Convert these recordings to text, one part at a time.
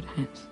good hands.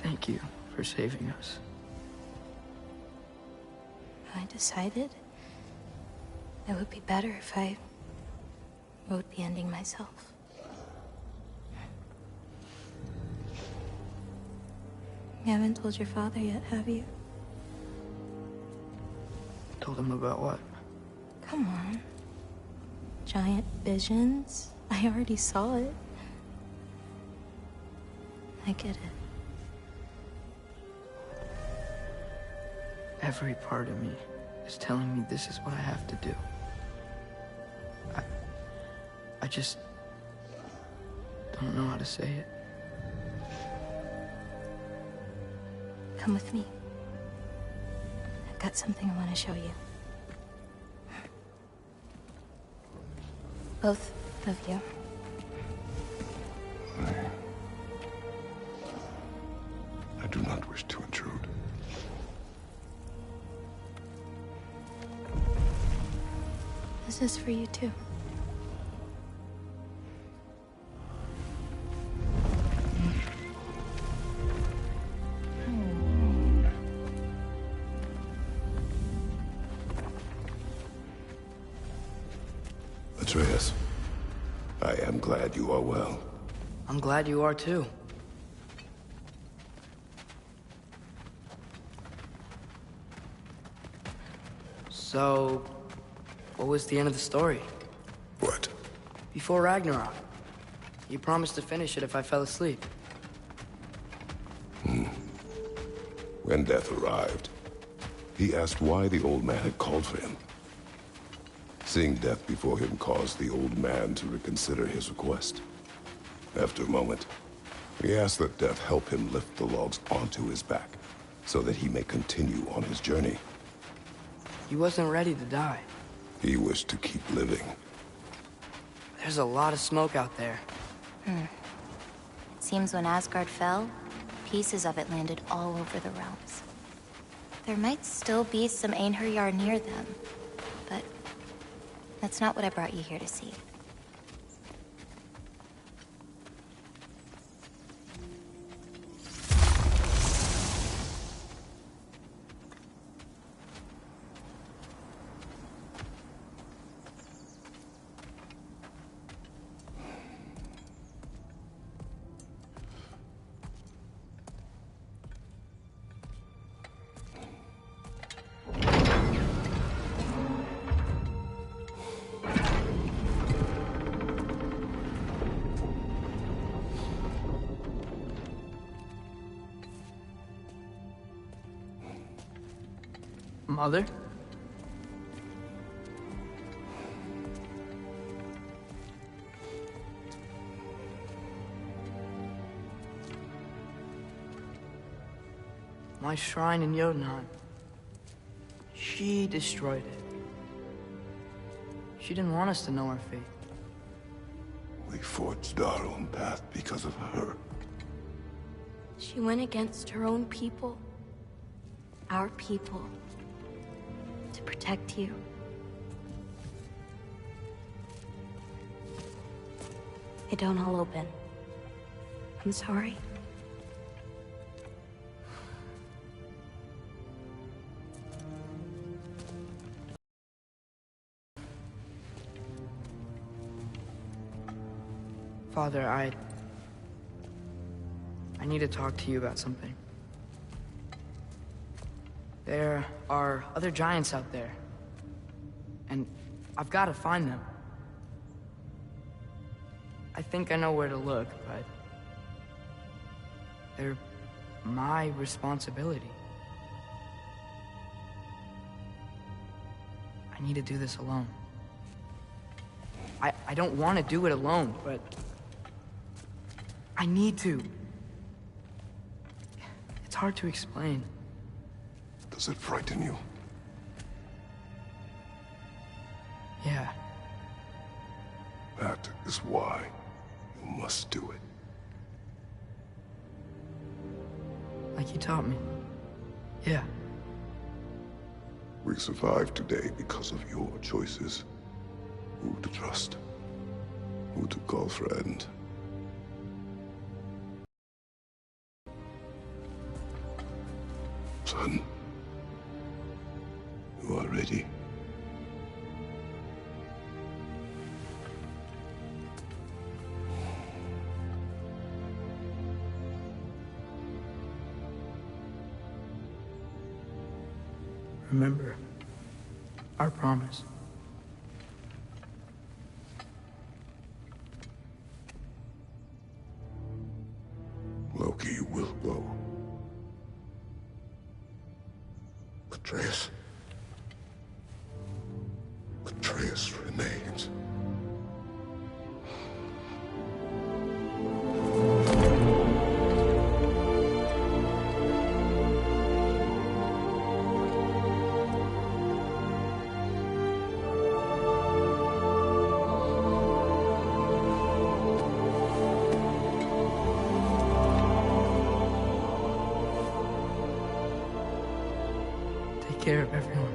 Thank you for saving us. I decided it would be better if I wrote the ending myself. You haven't told your father yet, have you? Told him about what? Come on. Giant visions? I already saw it. I get it. Every part of me is telling me this is what I have to do. I just don't know how to say it. Come with me. I've got something I want to show you. Both of you. I do not wish to intrude. This is for you too. Atreus, I am glad you are well. I'm glad you are too. So, what was the end of the story? What? Before Ragnarok, you promised to finish it if I fell asleep. When death arrived, he asked why the old man had called for him. Seeing death before him caused the old man to reconsider his request. After a moment, he asked that death help him lift the logs onto his back, so that he may continue on his journey. He wasn't ready to die. He wished to keep living. There's a lot of smoke out there. It seems when Asgard fell, pieces of it landed all over the realms. There might still be some Einherjar near them, but that's not what I brought you here to see. Mother? My shrine in Jotunheim. She destroyed it. She didn't want us to know our fate. We forged our own path because of her. She went against her own people. Our people. To protect you. It don't all open. I'm sorry. Father, I need to talk to you about something. There are other giants out there, and I've got to find them. I think I know where to look, but they're my responsibility. I need to do this alone. I don't want to do it alone, but I need to. It's hard to explain. Does it frighten you? Yeah. That is why you must do it. Like you taught me. Yeah. We survive today because of your choices. Who to trust, who to call friend. Son, you are ready. Remember our promise. Loki will go. Atreus. Atreus remains. Take care of everyone.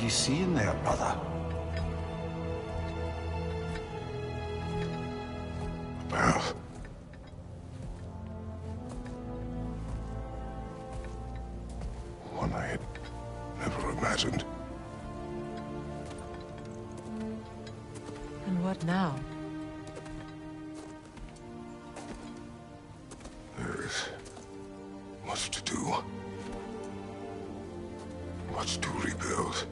you see in there, brother? Path. One I had never imagined. And what now? There is much to do. Much to rebuild.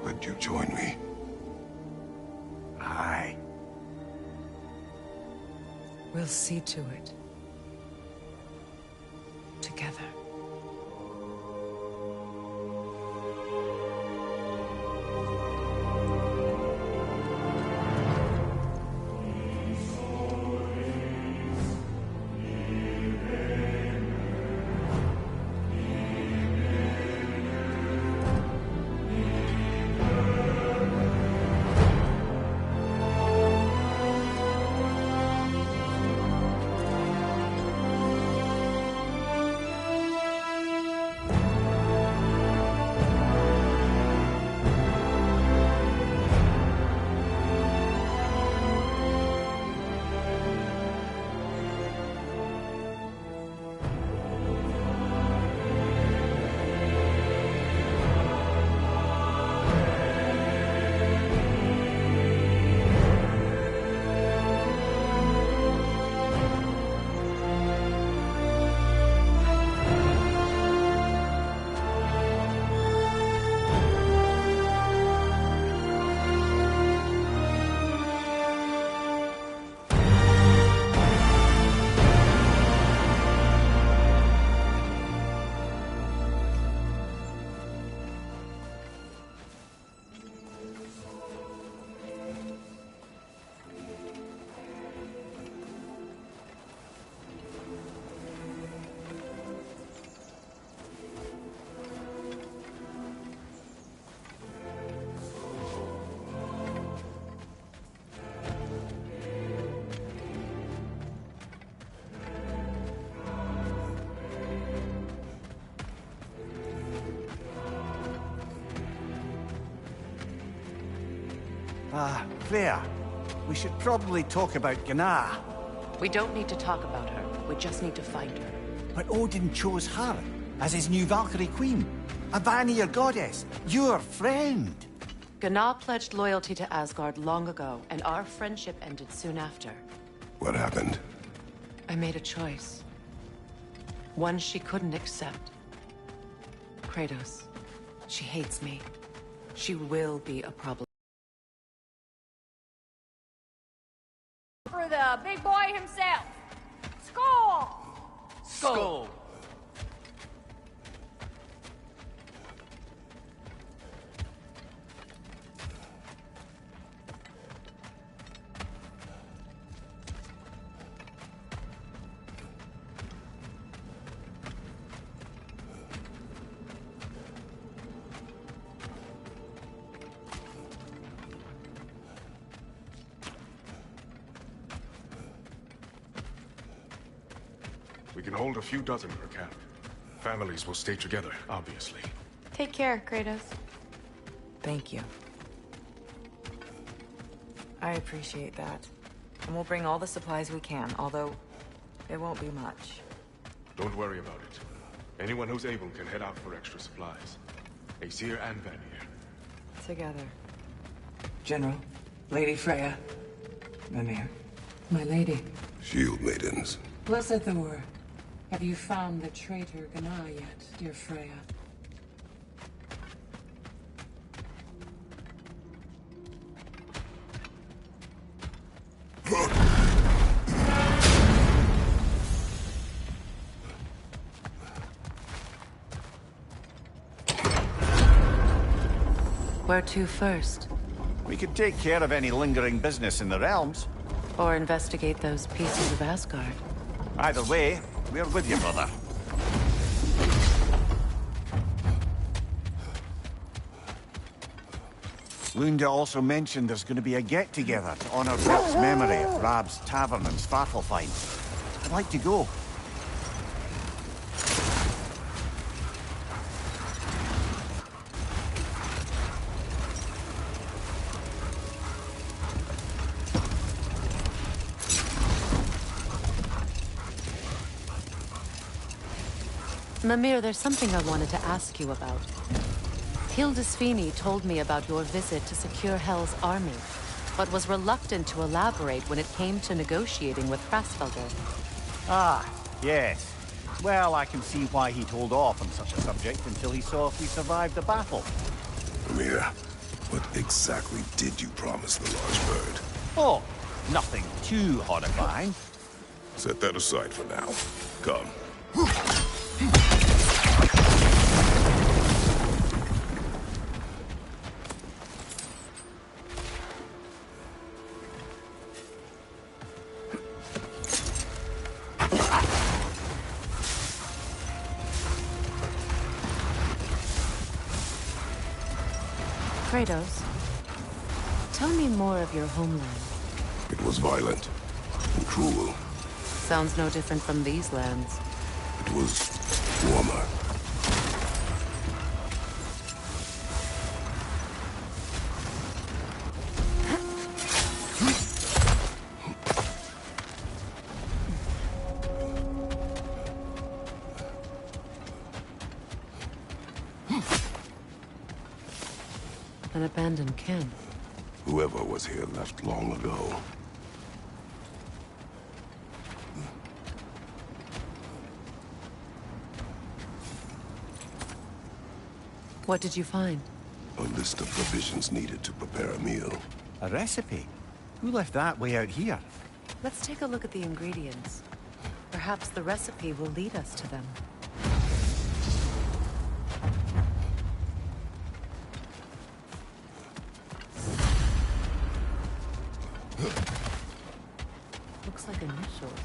Would you join me? Aye. We'll see to it. Together. Freya, we should probably talk about Garena. We don't need to talk about her. We just need to find her. But Odin chose her as his new Valkyrie queen. A Vanir goddess, your friend. Garena pledged loyalty to Asgard long ago, and our friendship ended soon after. What happened? I made a choice. One she couldn't accept. Kratos. She hates me. She will be a problem. For the big boy himself. Skull! Skull! We can hold a few dozen per camp. Families will stay together, obviously. Take care, Kratos. Thank you. I appreciate that. And we'll bring all the supplies we can, although it won't be much. Don't worry about it. Anyone who's able can head out for extra supplies. Aesir and Vanir. Together. General, Lady Freya, Mimir, my lady. Shield maidens. Blessed Thor, have you found the traitor Garena yet, dear Freya? Where to first? We could take care of any lingering business in the realms. Or investigate those pieces of Asgard? Either way, we're with you, brother. Lunda also mentioned there's going to be a get-together to honor Brock's memory at Rab's Tavern in Svartalfheim. like to go? Mimir, there's something I wanted to ask you about. Hildisvini told me about your visit to secure Hell's army, but was reluctant to elaborate when it came to negotiating with Hrasfelder. Ah, yes. Well, I can see why he'd hold off on such a subject until he saw if we survived the battle. Mimir, what exactly did you promise the large bird? Oh, nothing too horrifying. Set that aside for now. Come. Kratos, tell me more of your homeland. It was violent and cruel. Sounds no different from these lands. It was warmer. An abandoned camp. Whoever was here left long ago. What did you find? A list of provisions needed to prepare a meal. A recipe? Who left that way out here? Let's take a look at the ingredients. Perhaps the recipe will lead us to them. Looks like initials.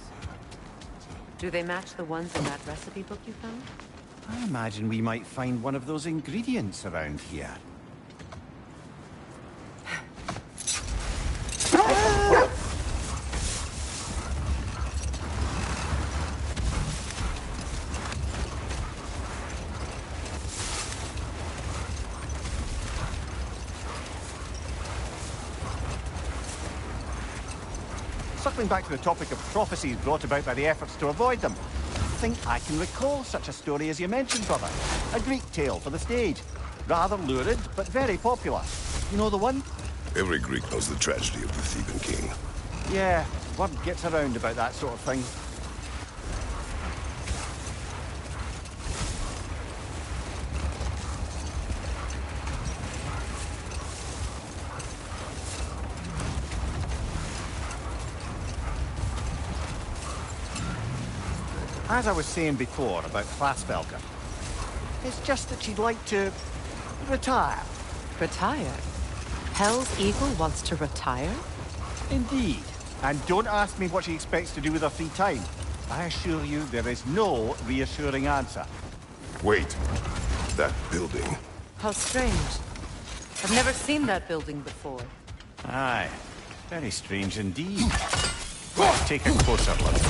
Do they match the ones in that recipe book you found? I imagine we might find one of those ingredients around here. Circling back to the topic of prophecies brought about by the efforts to avoid them, I think I can recall such a story as you mentioned, brother. A Greek tale for the stage. Rather lurid, but very popular. You know the one? Every Greek knows the tragedy of the Theban king. Yeah, word gets around about that sort of thing. As I was saying before about Hrasfelder, it's just that she'd like to retire. Retire? Hell's Eagle wants to retire? Indeed. And don't ask me what she expects to do with her free time. I assure you there is no reassuring answer. Wait. That building. How strange. I've never seen that building before. Aye. Very strange indeed. Let's take a closer look.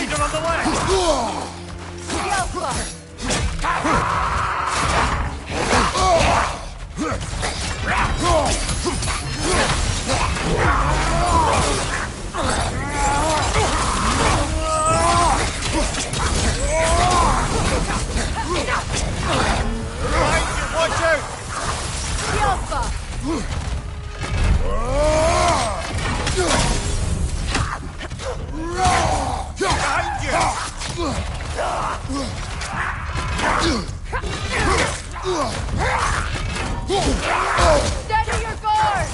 Leader on the left! Watch out! Steady your guard!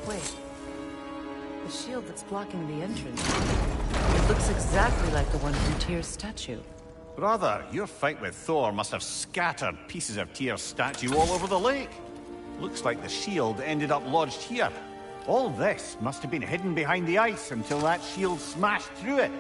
Wait. The shield that's blocking the entrance. It looks exactly like the one from Tyr's statue. Brother, your fight with Thor must have scattered pieces of Tyr's statue all over the lake. Looks like the shield ended up lodged here. All this must have been hidden behind the ice until that shield smashed through it.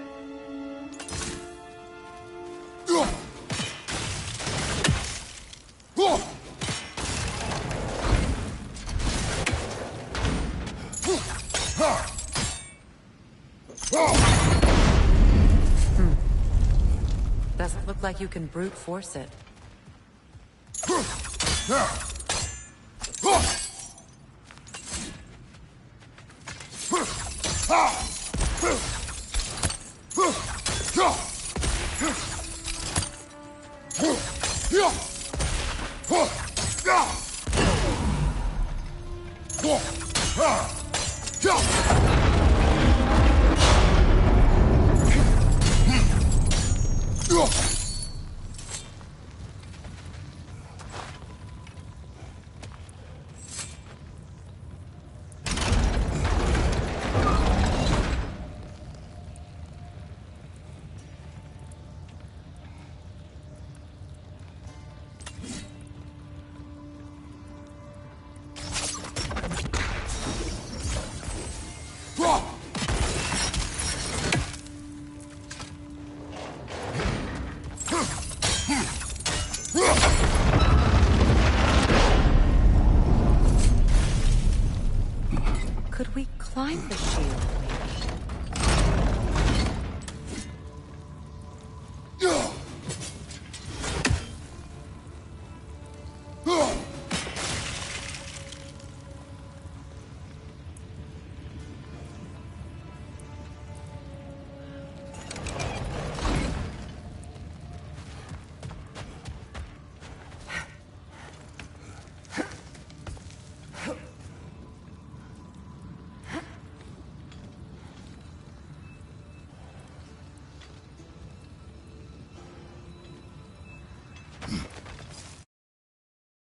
Doesn't look like you can brute force it. Could we climb the shield, maybe?